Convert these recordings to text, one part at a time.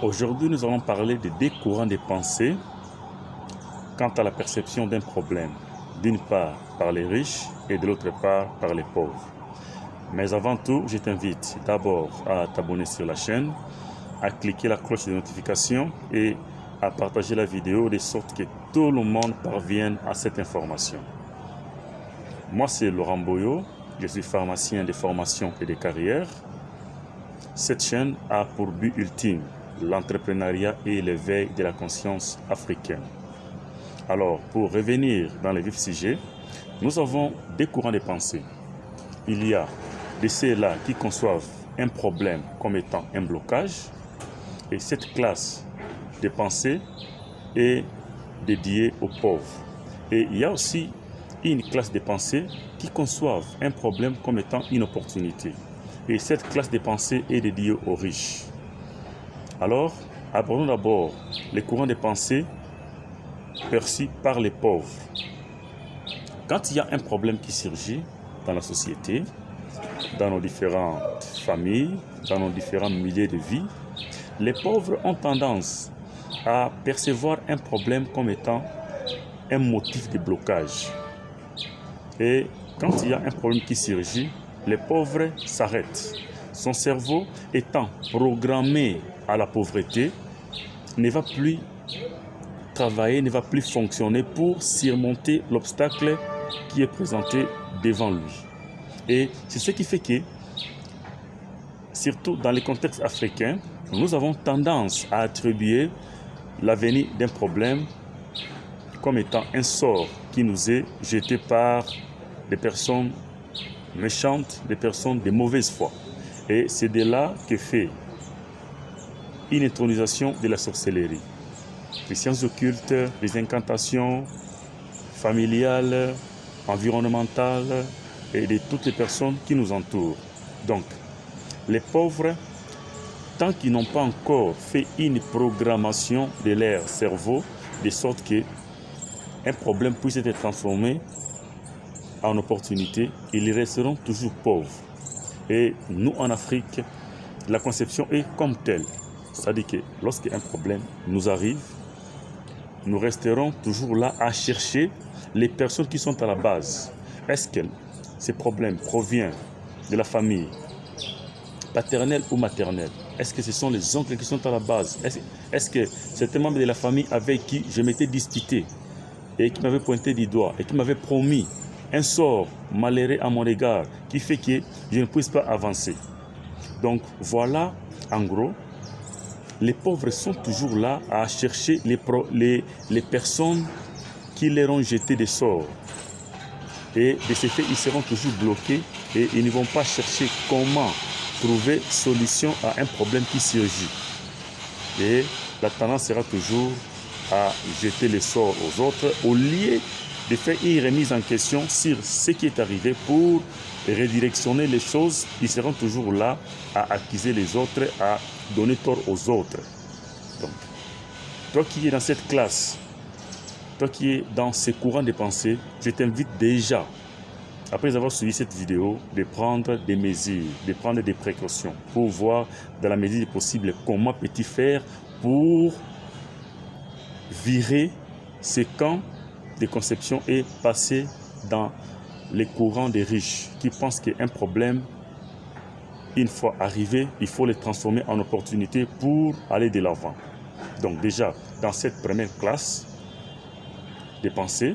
Aujourd'hui, nous allons parler de deux courants de pensée quant à la perception d'un problème, d'une part par les riches et de l'autre part par les pauvres. Mais avant tout, je t'invite d'abord à t'abonner sur la chaîne, à cliquer la cloche de notification et à partager la vidéo de sorte que tout le monde parvienne à cette information. Moi, c'est Laurent Boyo, je suis pharmacien de formation et de carrière. Cette chaîne a pour but ultime l'entrepreneuriat et l'éveil de la conscience africaine. Alors, pour revenir dans les vifs sujets, nous avons deux courants de pensée. Il y a de ceux-là qui conçoivent un problème comme étant un blocage, et cette classe de pensée est dédiée aux pauvres. Et il y a aussi une classe de pensée qui conçoivent un problème comme étant une opportunité. Et cette classe de pensée est dédiée aux riches. Alors, abordons d'abord les courants de pensée perçus par les pauvres. Quand il y a un problème qui surgit dans la société, dans nos différentes familles, dans nos différents milieux de vie, les pauvres ont tendance à percevoir un problème comme étant un motif de blocage. Et quand il y a un problème qui surgit, les pauvres s'arrêtent. Son cerveau étant programmé à la pauvreté, ne va plus travailler, ne va plus fonctionner pour surmonter l'obstacle qui est présenté devant lui. Et c'est ce qui fait que, surtout dans les contextes africains, nous avons tendance à attribuer l'avenir d'un problème comme étant un sort qui nous est jeté par des personnes méchantes, des personnes de mauvaise foi. Et c'est de là que fait une intronisation de la sorcellerie. Les sciences occultes, les incantations familiales, environnementales et de toutes les personnes qui nous entourent. Donc, les pauvres, tant qu'ils n'ont pas encore fait une programmation de leur cerveau, de sorte que un problème puisse être transformé en opportunité, ils resteront toujours pauvres. Et nous, en Afrique, la conception est comme telle. C'est-à-dire que lorsqu'un problème nous arrive, nous resterons toujours là à chercher les personnes qui sont à la base. Est-ce que ces problèmes proviennent de la famille paternelle ou maternelle? Est-ce que ce sont les oncles qui sont à la base? Est-ce que c'est un membre de la famille avec qui je m'étais disputé et qui m'avait pointé du doigt et qui m'avait promis un sort malheureux à mon égard qui fait que je ne puisse pas avancer? Donc voilà, en gros, les pauvres sont toujours là à chercher les personnes qui leur ont jeté des sorts. Et de ce fait, ils seront toujours bloqués et ils ne vont pas chercher comment trouver solution à un problème qui surgit. Et la tendance sera toujours à jeter les sorts aux autres au lieu de faire une remise en question sur ce qui est arrivé pour redirectionner les choses. Ils seront toujours là à accuser les autres, à donner tort aux autres. Donc, toi qui es dans cette classe, toi qui es dans ces courants de pensée, je t'invite déjà, après avoir suivi cette vidéo, de prendre des mesures, de prendre des précautions pour voir dans la mesure du possible comment peux-tu faire pour virer ce camp de conception et passer dans les courants des riches qui pensent qu'un problème, une fois arrivé, il faut le transformer en opportunité pour aller de l'avant. Donc déjà, dans cette première classe de pensée,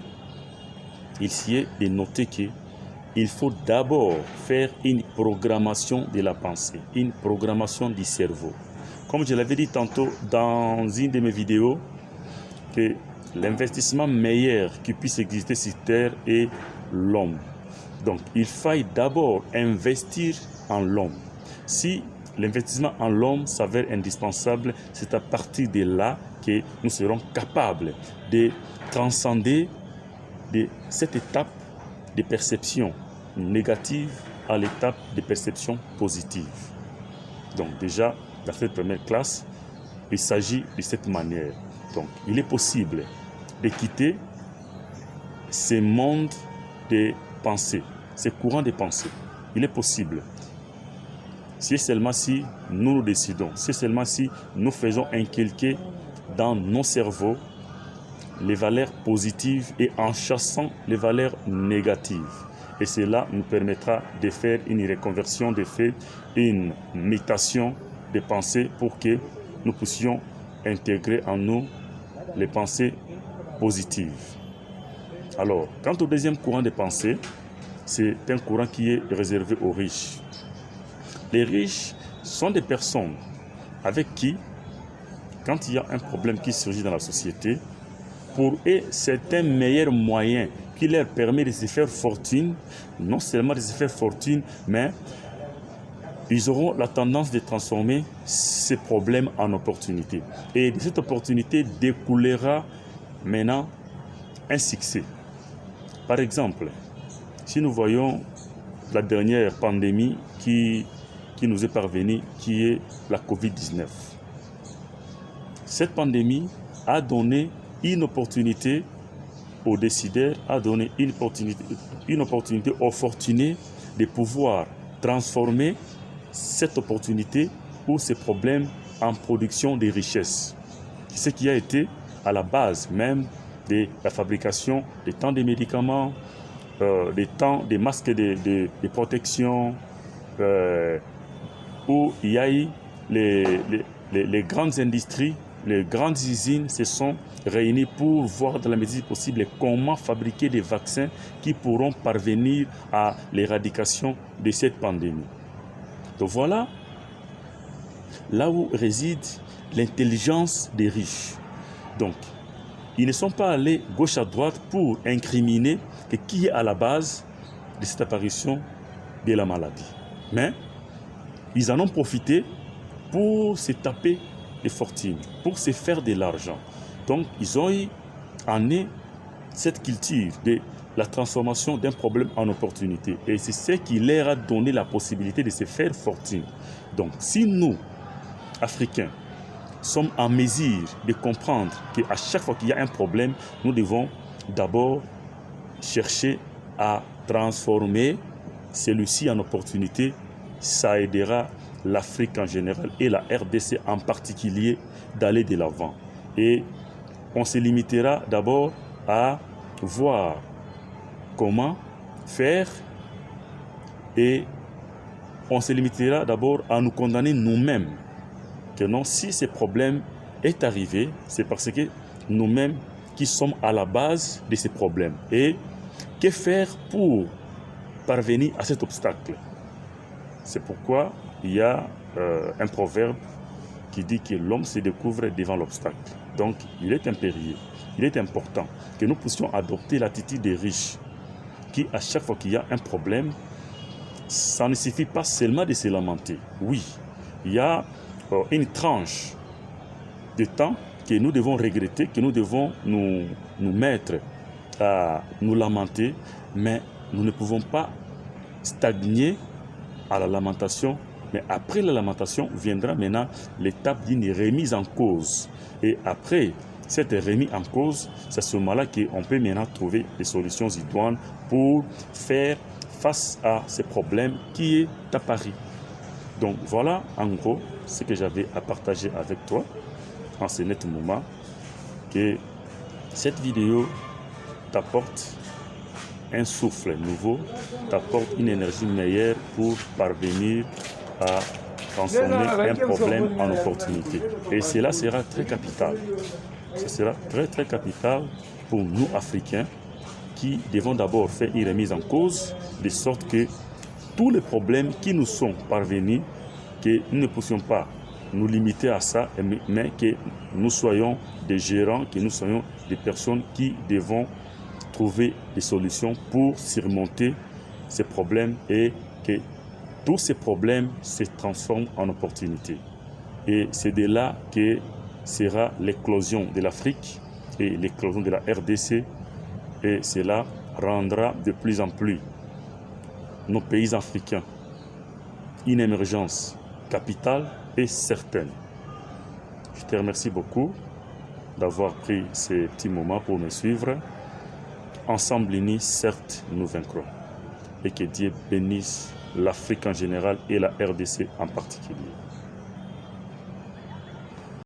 il est de noter qu'il faut d'abord faire une programmation de la pensée, une programmation du cerveau. Comme je l'avais dit tantôt dans une de mes vidéos, que l'investissement meilleur qui puisse exister sur Terre est l'homme. Donc, il faille d'abord investir en l'homme. Si l'investissement en l'homme s'avère indispensable, c'est à partir de là que nous serons capables de transcender de cette étape de perception négative à l'étape de perception positive. Donc déjà, dans cette première classe, il s'agit de cette manière. Donc, il est possible de quitter ces mondes de pensée, ces courants de pensée. Il est possible c'est seulement si nous nous décidons, c'est seulement si nous faisons inculquer dans nos cerveaux les valeurs positives et en chassant les valeurs négatives. Et cela nous permettra de faire une reconversion, de faire une mutation des pensées pour que nous puissions intégrer en nous les pensées positives. Alors, quant au deuxième courant de pensée, c'est un courant qui est réservé aux riches. Les riches sont des personnes avec qui, quand il y a un problème qui surgit dans la société, pour eux, c'est un meilleur moyen qui leur permet de se faire fortune, non seulement de se faire fortune, mais ils auront la tendance de transformer ces problèmes en opportunités. Et de cette opportunité découlera maintenant un succès. Par exemple, si nous voyons la dernière pandémie qui nous est parvenue, qui est la COVID-19. Cette pandémie a donné une opportunité aux décideurs, a donné une opportunité aux fortunés de pouvoir transformer cette opportunité ou ces problèmes en production de richesses. Ce qui a été à la base même de la fabrication des temps des médicaments, des masques de protection, où il y a eu les grandes industries, les grandes usines se sont réunies pour voir dans la mesure possible comment fabriquer des vaccins qui pourront parvenir à l'éradication de cette pandémie. Donc voilà là où réside l'intelligence des riches. Donc, ils ne sont pas allés gauche à droite pour incriminer qui est à la base de cette apparition de la maladie. Mais ils en ont profité pour se taper des fortunes, pour se faire de l'argent. Donc, ils ont eu en eux cette culture de la transformation d'un problème en opportunité. Et c'est ce qui leur a donné la possibilité de se faire fortune. Donc, si nous, Africains, sommes en mesure de comprendre qu'à chaque fois qu'il y a un problème, nous devons d'abord chercher à transformer celui-ci en opportunité, ça aidera l'Afrique en général et la RDC en particulier d'aller de l'avant. Et on se limitera d'abord à voir comment faire et on se limitera d'abord à nous condamner nous-mêmes. Que non, si ce problème est arrivé, c'est parce que nous-mêmes qui sommes à la base de ces problèmes. Et que faire pour parvenir à cet obstacle? C'est pourquoi il y a un proverbe qui dit que l'homme se découvre devant l'obstacle. Donc, il est impérieux, il est important que nous puissions adopter l'attitude des riches qui, à chaque fois qu'il y a un problème, ça ne suffit pas seulement de se lamenter. Oui, il y a une tranche de temps que nous devons regretter, que nous devons nous mettre à nous lamenter, mais nous ne pouvons pas stagner à la lamentation. Mais après la lamentation viendra maintenant l'étape d'une remise en cause. Et après cette remise en cause, c'est à ce moment-là qu'on peut maintenant trouver des solutions idoines pour faire face à ces problèmes qui est apparu. Donc voilà en gros ce que j'avais à partager avec toi en ce net moment, que cette vidéo t'apporte un souffle nouveau, t'apporte une énergie meilleure pour parvenir à transformer un problème en opportunité. Et cela sera très capital. Ce sera très très capital pour nous Africains qui devons d'abord faire une remise en cause, de sorte que tous les problèmes qui nous sont parvenus, que nous ne puissions pas nous limiter à ça, mais que nous soyons des gérants, que nous soyons des personnes qui devons trouver des solutions pour surmonter ces problèmes et que tous ces problèmes se transforment en opportunités. Et c'est de là que sera l'éclosion de l'Afrique et l'éclosion de la RDC. Et cela rendra de plus en plus nos pays africains une émergence capitale et certaine. Je te remercie beaucoup d'avoir pris ces petits moments pour me suivre. Ensemble unis, certes, nous vaincrons. Et que Dieu bénisse l'Afrique en général et la RDC en particulier.